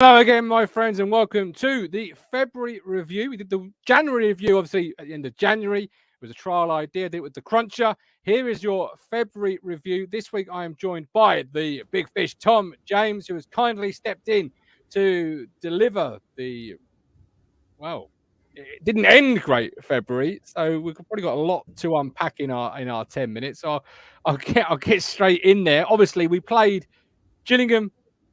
Hello again, my friends, and welcome to the February review. We did the January review, obviously, at the end of January. It was a trial idea, did it with the Cruncher. Here is your February review. This week, I am joined by the big fish, Tom James, who has kindly stepped in to deliver the, well, it didn't end great February, so we've probably got a lot to unpack in our 10 minutes. So I'll get straight in there. Obviously, we played Gillingham,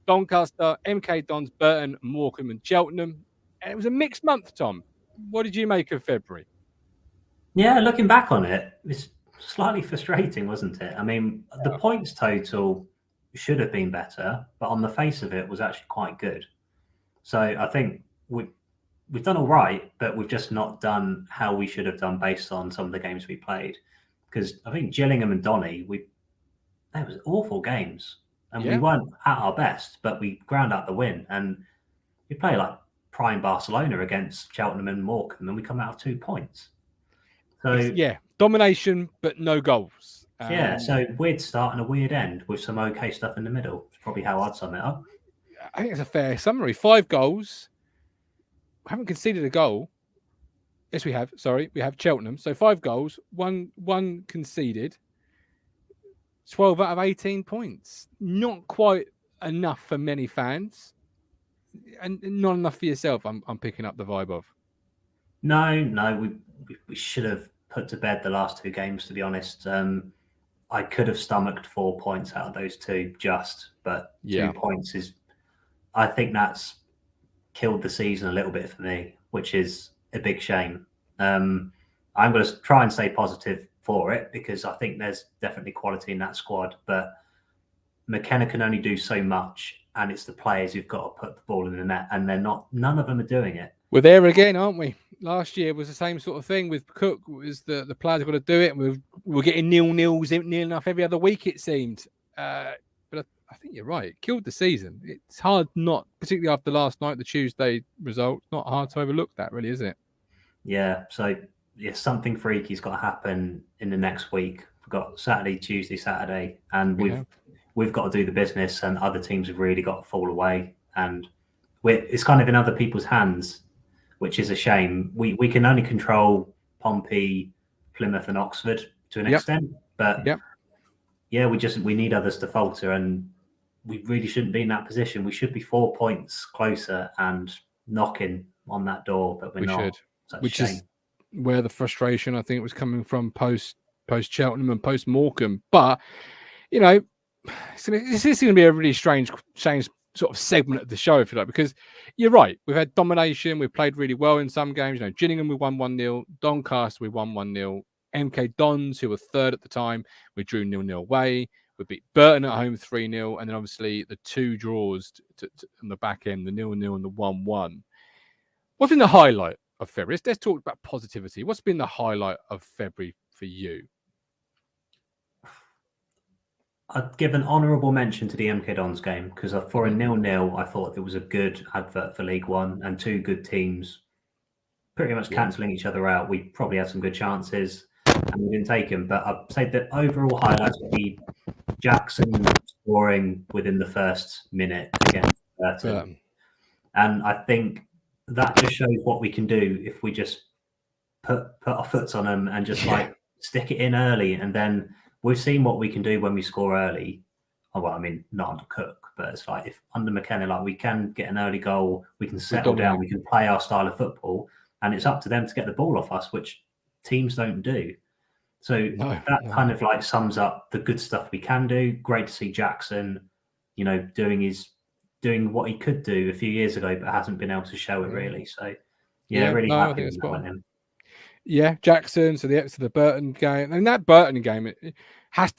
Doncaster, MK Dons, Burton, Morecambe and Cheltenham. And it was a mixed month, Tom. What did you make of February? Yeah, looking back on it, it's slightly frustrating, wasn't it? I mean, the points total should have been better, but on the face of it was actually quite good. So I think we've done all right, but we've just not done how we should have done based on some of the games we played. Because I think Gillingham and Donny, they was awful games. And we weren't at our best, but we ground out the win. And we play like prime Barcelona against Cheltenham and Morecambe, and we come out of 2 points. So domination, but no goals. So weird start and a weird end with some okay stuff in the middle. It's probably how I'd sum it up. I think it's a fair summary. 5 goals. We haven't conceded a goal. Yes, we have. Sorry, we have Cheltenham. So 5 goals, one conceded. 12 out of 18 points. Not quite enough for many fans, and not enough for yourself. I'm picking up the vibe of. No, we should have put to bed the last 2 games. To be honest, I could have stomached 4 points out of those 2, but 2 points is. I think that's killed the season a little bit for me, which is a big shame. I'm going to try and stay positive for it because I think there's definitely quality in that squad, but McKenna can only do so much, and it's the players who've got to put the ball in the net, and none of them are doing it. We're there again, aren't we? Last year was the same sort of thing with Cook. Was the players have got to do it? We're getting nil-nils near enough every other week, it seemed. But I think you're right. It killed the season. It's hard not, particularly after last night, the Tuesday result. Not hard to overlook that, really, is it? Yeah. So something freaky's got to happen in the next week. We've got Saturday, Tuesday, Saturday, and we've got to do the business, and other teams have really got to fall away, and it's kind of in other people's hands, which is a shame. We can only control Pompey, Plymouth, and Oxford to an extent, but we need others to falter, and we really shouldn't be in that position. We should be 4 points closer and knocking on that door, but we're not. Which is where the frustration I think was coming from post Cheltenham and post Morecambe. But this is going to be a really strange sort of segment of the show, if you like, because you're right. We've had domination. We've played really well in some games. Gillingham, we won 1-0. Doncaster, we won 1-0. MK Dons, who were third at the time, we drew 0-0 away. We beat Burton at home 3-0. And then obviously the 2 draws on the back end, the 0-0 and the 1-1. What's been the highlight of February? Let's talk about positivity. What's been the highlight of February for you? I'd give an honourable mention to the MK Dons game because for a 0-0, I thought it was a good advert for League One and 2 good teams pretty much cancelling each other out. We probably had some good chances and we didn't take them. But I'd say the overall highlights would be Jackson scoring within the first minute against Burton. And I think that just shows what we can do if we just put our foots on them and just stick it in early, and then we've seen what we can do when we score early. Oh, well, I mean, not under Cook, but it's like if under McKenna, we can get an early goal, we can settle down, we can play our style of football, and it's up to them to get the ball off us, which teams don't do. So that kind of sums up the good stuff we can do. Great to see Jackson, doing what he could do a few years ago, but hasn't been able to show it really. So really happy with that him. Yeah, Jackson. So the Burton game, and that Burton game,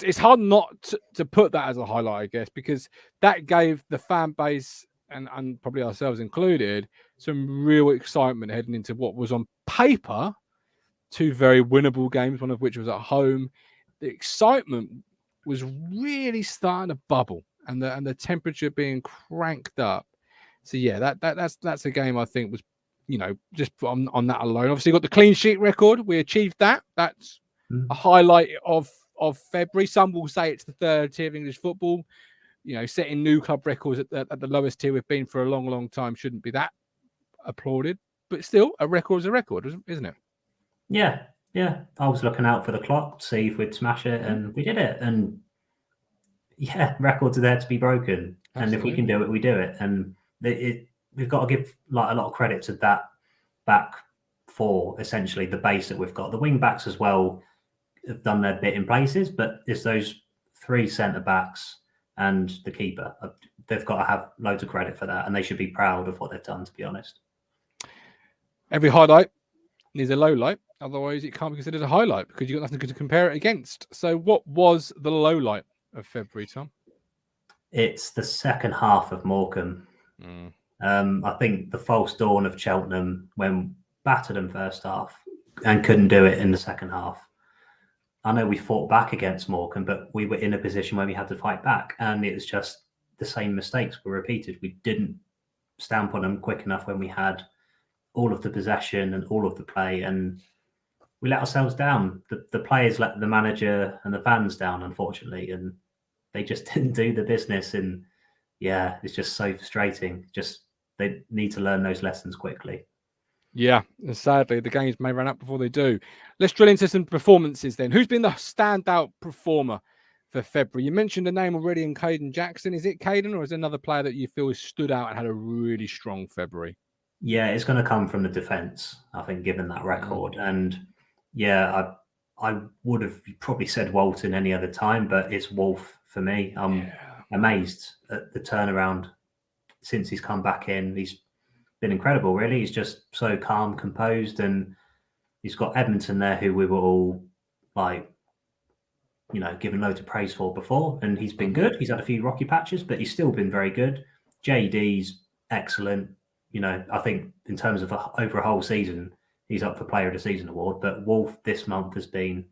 it's hard not to put that as a highlight, I guess, because that gave the fan base and probably ourselves included some real excitement heading into what was on paper 2 very winnable games, one of which was at home. The excitement was really starting to bubble, and the temperature being cranked up. So that's a game I think was, just on that alone. Obviously, got the clean sheet record. We achieved that. That's a highlight of February. Some will say it's the 3rd tier of English football. setting new club records at the lowest tier we've been for a long, long time shouldn't be that applauded. But still, a record's a record, isn't it? Yeah. I was looking out for the clock to see if we'd smash it, and we did it. And yeah, records are there to be broken. Absolutely. And if we can do it, we do it. And we've got to give like a lot of credit to that back four, essentially the base that we've got. The wing backs as well have done their bit in places, but it's those three centre backs and the keeper. They've got to have loads of credit for that, and they should be proud of what they've done, to be honest. Every highlight needs a low light. Otherwise, it can't be considered a highlight because you've got nothing to compare it against. So what was the low light of February, Tom? It's the second half of Morecambe. I think the false dawn of Cheltenham, when battered them first half and couldn't do it in the second half. I know we fought back against Morecambe, but we were in a position where we had to fight back, and it was just the same mistakes were repeated. We didn't stamp on them quick enough when we had all of the possession and all of the play, and we let ourselves down. The players let the manager and the fans down, unfortunately, and they just didn't do the business. And yeah, it's just so frustrating. Just they need to learn those lessons quickly. Yeah, and sadly, the games may run out before they do. Let's drill into some performances then. Who's been the standout performer for February? You mentioned the name already in Caden Jackson. Is it Caden, or is there another player that you feel has stood out and had a really strong February? Yeah, it's going to come from the defence, I think, given that record. And yeah, I would have probably said Walton any other time, but it's Wolf for me. I'm amazed at the turnaround since he's come back in. He's been incredible, really. He's just so calm, composed, and he's got Edmonton there, who we were all like, given loads of praise for before, and he's been good. He's had a few rocky patches, but he's still been very good. JD's excellent. I think in terms of over a whole season, he's up for Player of the Season award. But Wolf this month has been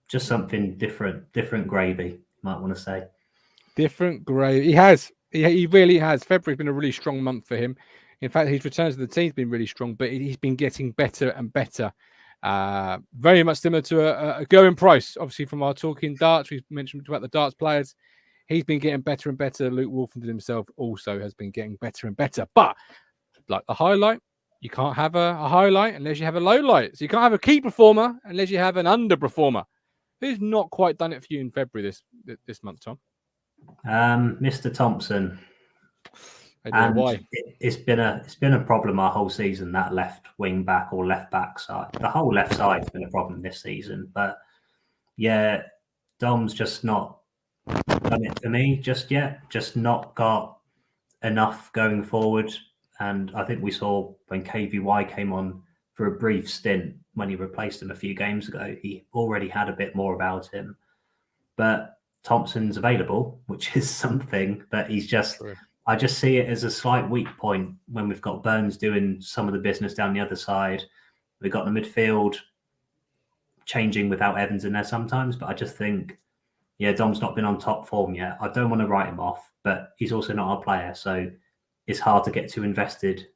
just something different gravy, you might want to say. Different gravy. He has. He really has. February's been a really strong month for him. In fact, his returns to the team's been really strong, but he's been getting better and better. Very much similar to a Gerwyn Price, obviously from our Talking Darts. We've mentioned about the darts players. He's been getting better and better. Luke Wolfenden himself also has been getting better and better. But like the highlight, you can't have a highlight unless you have a low light. So you can't have a key performer unless you have an underperformer. Who's not quite done it for you in February this month, Tom? Mr. Thompson. And why? It's been a problem our whole season, that left wing back or left back side. The whole left side's been a problem this season. But yeah, Dom's just not done it for me just yet. Just not got enough going forward. And I think we saw when KVY came on for a brief stint when he replaced him a few games ago, he already had a bit more about him. But Thompson's available, which is something, but he's just... True. I just see it as a slight weak point when we've got Burns doing some of the business down the other side. We've got the midfield changing without Evans in there sometimes, but I just think, Dom's not been on top form yet. I don't want to write him off, but he's also not our player, so it's hard to get too invested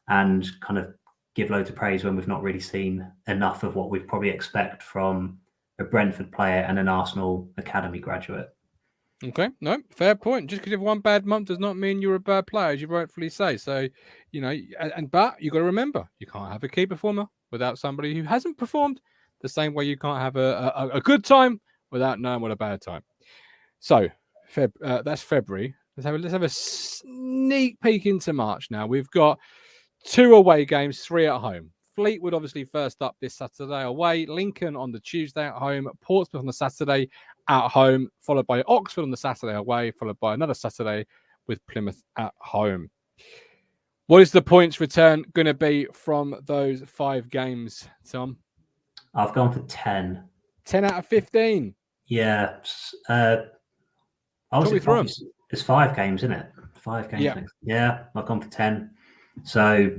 and kind of give loads of praise when we've not really seen enough of what we'd probably expect from a Brentford player and an Arsenal academy graduate. Okay, no, fair point. Just because you have one bad month does not mean you're a bad player, as you rightfully say. So, but you got to remember, you can't have a key performer without somebody who hasn't performed. The same way you can't have a good time without knowing what a bad time. So, that's February. Let's have a sneak peek into March now. We've got 2 away games, 3 at home. Fleetwood obviously first up this Saturday away. Lincoln on the Tuesday at home. Portsmouth on the Saturday at home, followed by Oxford on the Saturday away, followed by another Saturday with Plymouth at home. What is the points return going to be from those 5 games, Tom? I've gone for 10. 10 out of 15? Yeah. It's 5 games, isn't it? 5 games. Yeah, I've gone for 10. So,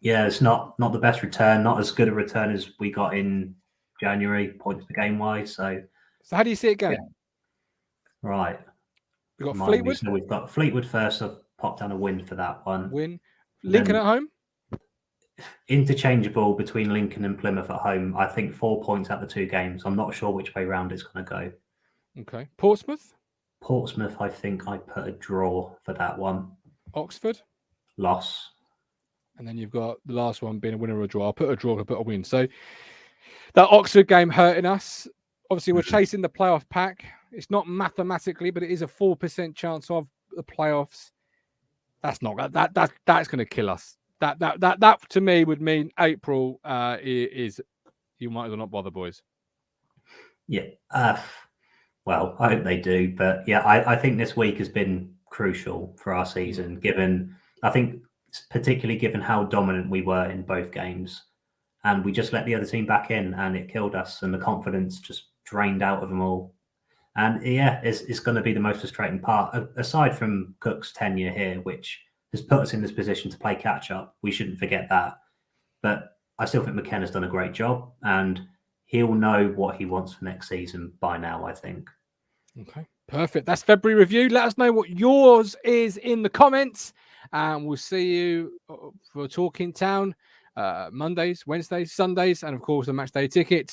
yeah, it's not the best return, not as good a return as we got in January, points per game wise. So how do you see it going? Yeah. Right. We've got Fleetwood. So we've got Fleetwood first. I've popped down a win for that one. Win. Lincoln at home? Interchangeable between Lincoln and Plymouth at home. I think 4 points out the 2 games. I'm not sure which way round it's going to go. Okay. Portsmouth Portsmouth, I think I put a draw for that one. Oxford? Loss. And then you've got the last one being a winner or a draw. I'll put a draw, I'll put a win. So that Oxford game hurting us. Obviously, we're chasing the playoff pack. It's not mathematically, but it is a 4% chance of the playoffs. That's not that's going to kill us. That to me would mean April is you might as well not bother, boys. Yeah. Well, I hope they do, but yeah, I think this week has been crucial for our season. I think particularly given how dominant we were in both games, and we just let the other team back in, and it killed us, and the confidence just drained out of them all. And yeah, it's going to be the most frustrating part, aside from Cook's tenure here, which has put us in this position to play catch up. We shouldn't forget that. But I still think McKenna's done a great job, and he'll know what he wants for next season by now, I think. Okay, perfect. That's February review. Let us know what yours is in the comments, and we'll see you for Talking Town Mondays, Wednesdays, Sundays, and of course the match day tickets.